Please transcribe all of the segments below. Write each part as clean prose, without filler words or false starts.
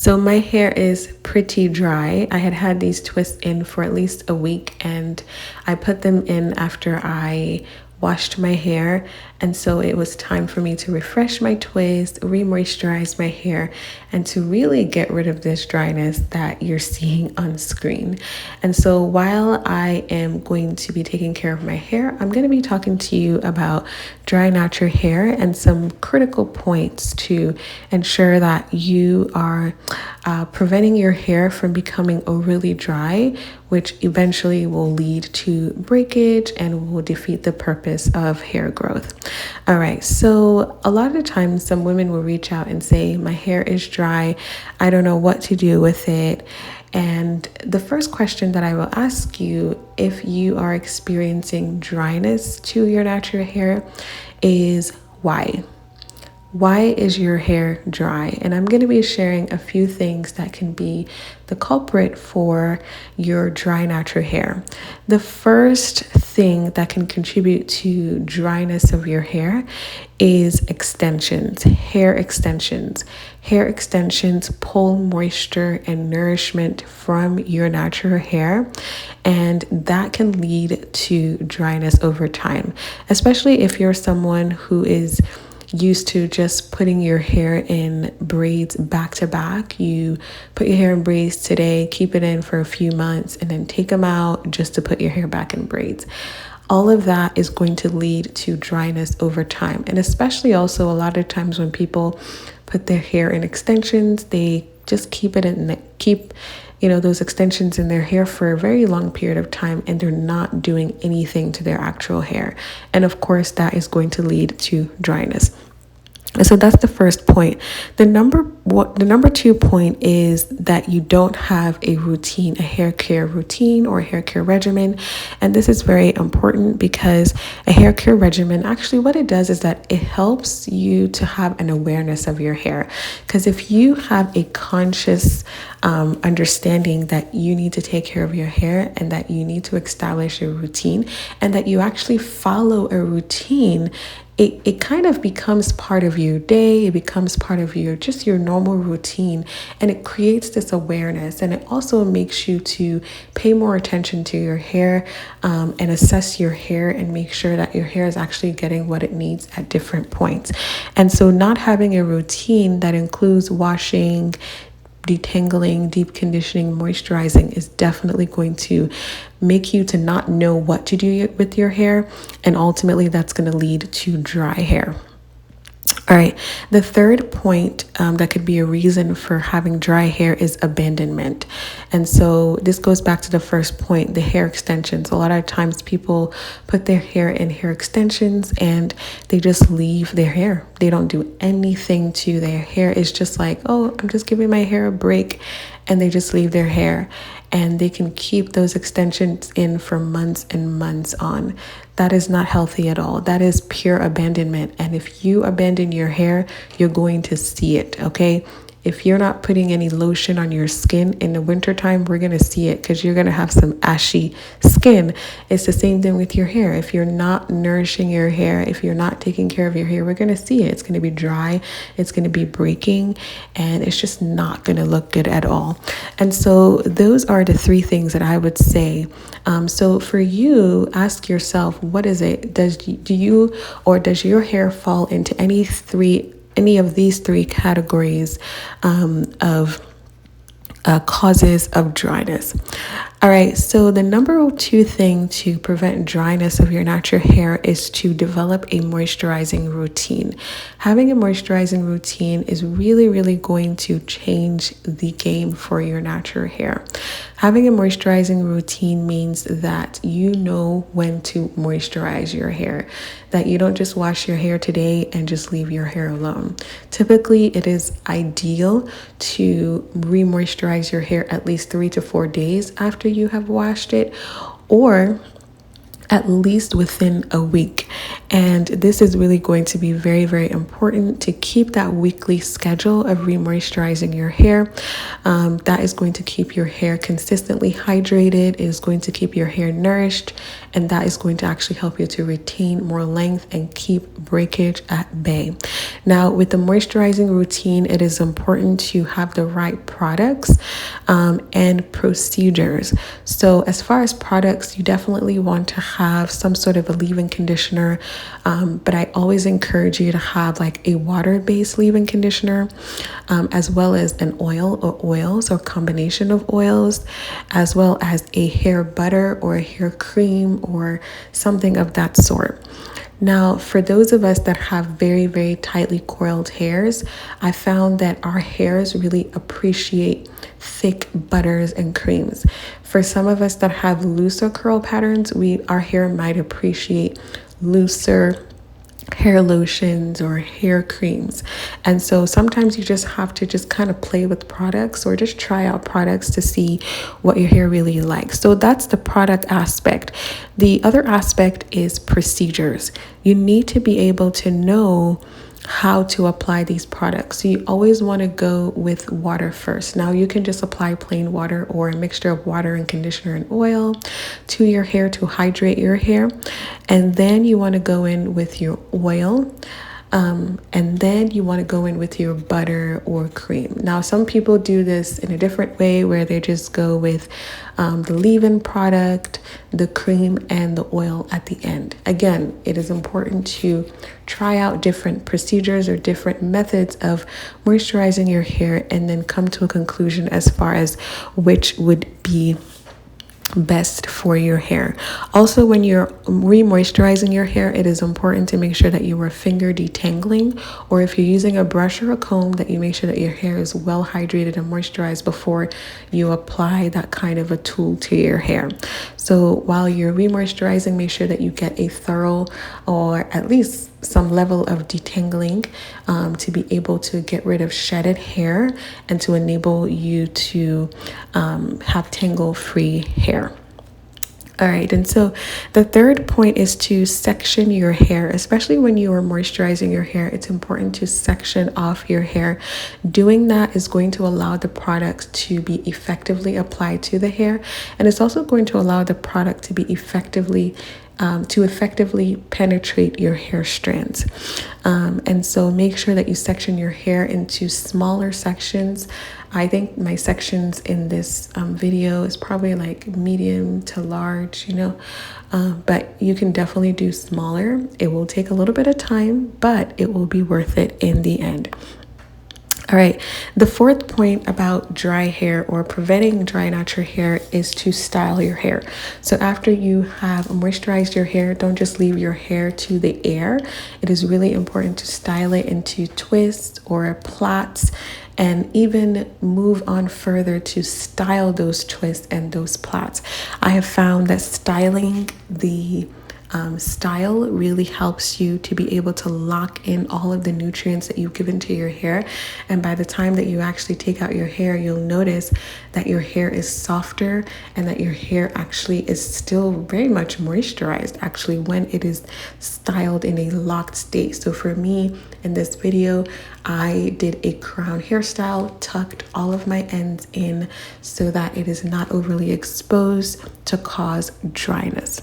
So my hair is pretty dry. I had these twists in for at least a week, and I put them in after I washed my hair. And so it was time for me to refresh my twist, re-moisturize my hair, and to really get rid of this dryness that you're seeing on screen. And so while I am going to be taking care of my hair, I'm going to be talking to you about dry natural hair and some critical points to ensure that you are preventing your hair from becoming overly dry, which eventually will lead to breakage and will defeat the purpose of hair growth. All right, so a lot of the times some women will reach out and say, my hair is dry, I don't know what to do with it. And the first question that I will ask you if you are experiencing dryness to your natural hair is why? Why is your hair dry? And I'm going to be sharing a few things that can be the culprit for your dry natural hair. The first thing that can contribute to dryness of your hair is extensions, hair extensions. Hair extensions pull moisture and nourishment from your natural hair, and that can lead to dryness over time, especially if you're someone who is used to just putting your hair in braids back to back. You put your hair in braids today, keep it in for a few months, and then take them out just to put your hair back in braids. All of that is going to lead to dryness over time. And especially also a lot of times when people put their hair in extensions, they just keep those extensions in their hair for a very long period of time, and they're not doing anything to their actual hair. And of course, that is going to lead to dryness. And so that's the first point. The number two point is that you don't have a routine, a hair care routine or a hair care regimen. And this is very important because a hair care regimen, actually what it does is that it helps you to have an awareness of your hair. Because if you have a conscious understanding that you need to take care of your hair and that you need to establish a routine and that you actually follow a routine, it kind of becomes part of your day. It becomes part of your normal routine, and it creates this awareness. And it also makes you to pay more attention to your hair and assess your hair and make sure that your hair is actually getting what it needs at different points. And so not having a routine that includes washing, detangling, deep conditioning, moisturizing is definitely going to make you to not know what to do with your hair, and ultimately that's going to lead to dry hair. All right, the third point that could be a reason for having dry hair is abandonment. And so this goes back to the first point, the hair extensions. A lot of times people put their hair in hair extensions and they just leave their hair. They don't do anything to their hair. It's just like, oh, I'm just giving my hair a break, and they just leave their hair. And they can keep those extensions in for months and months on. That is not healthy at all. That is pure abandonment. And if you abandon your hair, you're going to see it, okay? If you're not putting any lotion on your skin in the wintertime, we're going to see it because you're going to have some ashy skin. It's the same thing with your hair. If you're not nourishing your hair, if you're not taking care of your hair, we're going to see it. It's going to be dry. It's going to be breaking, and it's just not going to look good at all. And so those are the three things that I would say. So for you, ask yourself, what is it? Does your hair fall into any of these three categories of causes of dryness? All right, so the number two thing to prevent dryness of your natural hair is to develop a moisturizing routine. Having a moisturizing routine is really, really going to change the game for your natural hair. Having a moisturizing routine means that you know when to moisturize your hair, that you don't just wash your hair today and just leave your hair alone. Typically, it is ideal to re-moisturize your hair at least 3 to 4 days after you have washed it, or at least within a week. And this is really going to be very, very important to keep that weekly schedule of remoisturizing your hair. That is going to keep your hair consistently hydrated. It is going to keep your hair nourished, and that is going to actually help you to retain more length and keep breakage at bay. Now, with the moisturizing routine, it is important to have the right products and procedures. So as far as products, you definitely want to have some sort of a leave-in conditioner, but I always encourage you to have like a water-based leave-in conditioner, as well as an oil or oils or combination of oils, as well as a hair butter or a hair cream or something of that sort. Now, for those of us that have very, very tightly coiled hairs, I found that our hairs really appreciate thick butters and creams. For some of us that have looser curl patterns, our hair might appreciate looser hair lotions or hair creams. And so sometimes you just have to just kind of play with products or just try out products to see what your hair really likes. So that's the product aspect. The other aspect is procedures. You need to be able to know how to apply these products. So you always want to go with water first. Now you can just apply plain water or a mixture of water and conditioner and oil to your hair to hydrate your hair. And then you want to go in with your oil. And then you want to go in with your butter or cream. Now, some people do this in a different way where they just go with the leave-in product, the cream, and the oil at the end. Again, it is important to try out different procedures or different methods of moisturizing your hair and then come to a conclusion as far as which would be best for your hair. Also, when you're re-moisturizing your hair, it is important to make sure that you are finger detangling, or if you're using a brush or a comb, that you make sure that your hair is well hydrated and moisturized before you apply that kind of a tool to your hair. So while you're re-moisturizing, make sure that you get a thorough or at least some level of detangling to be able to get rid of shedded hair and to enable you to have tangle-free hair. All right, and so the third point is to section your hair. Especially when you are moisturizing your hair, it's important to section off your hair. Doing that is going to allow the product to be effectively applied to the hair, and it's also going to allow the product to be effectively penetrate your hair strands. And so make sure that you section your hair into smaller sections. I think my sections in this video is probably like medium to large, but you can definitely do smaller. It will take a little bit of time, but it will be worth it in the end. All right, the fourth point about dry hair or preventing drying out your hair is to style your hair. So after you have moisturized your hair, don't just leave your hair to the air. It is really important to style it into twists or plaits, and even move on further to style those twists and those plaits. I have found that styling the style really helps you to be able to lock in all of the nutrients that you've given to your hair. And by the time that you actually take out your hair, you'll notice that your hair is softer and that your hair actually is still very much moisturized, actually, when it is styled in a locked state. So for me, in this video, I did a crown hairstyle, tucked all of my ends in so that it is not overly exposed to cause dryness.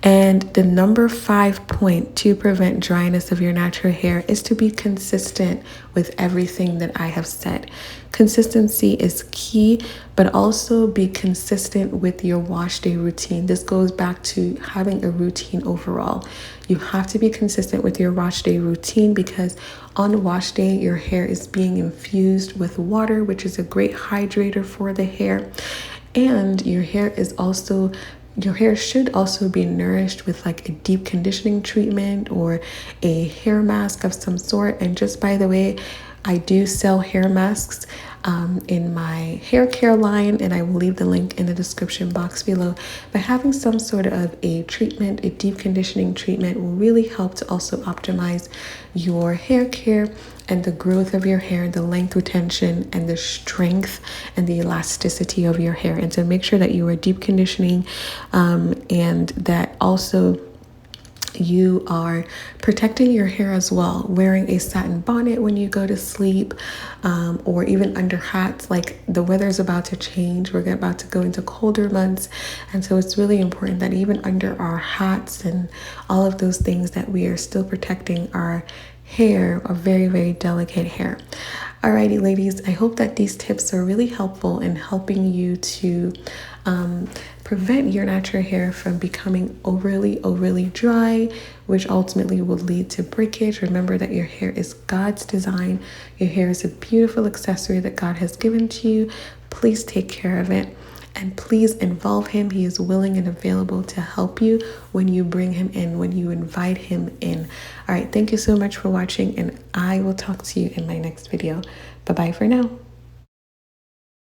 And the number 5 point to prevent dryness of your natural hair is to be consistent with everything that I have said. Consistency is key, but also be consistent with your wash day routine. This goes back to having a routine overall. You have to be consistent with your wash day routine because on wash day, your hair is being infused with water, which is a great hydrator for the hair. And your hair should also be nourished with like a deep conditioning treatment or a hair mask of some sort. And just by the way, I do sell hair masks in my hair care line, and I will leave the link in the description box below. But having some sort of a treatment, a deep conditioning treatment, will really help to also optimize your hair care and the growth of your hair, the length retention, and the strength and the elasticity of your hair. And to make sure that you are deep conditioning and that also you are protecting your hair as well, wearing a satin bonnet when you go to sleep, or even under hats. Like, the weather is about to change, we're about to go into colder months, and so it's really important that even under our hats and all of those things, that we are still protecting our hair, a very, very delicate hair. Alrighty, ladies, I hope that these tips are really helpful in helping you to prevent your natural hair from becoming overly dry, which ultimately will lead to breakage. Remember that your hair is God's design. Your hair is a beautiful accessory that God has given to you. Please take care of it. And please involve him. He is willing and available to help you when you bring him in, when you invite him in. All right, thank you so much for watching, and I will talk to you in my next video. Bye-bye for now.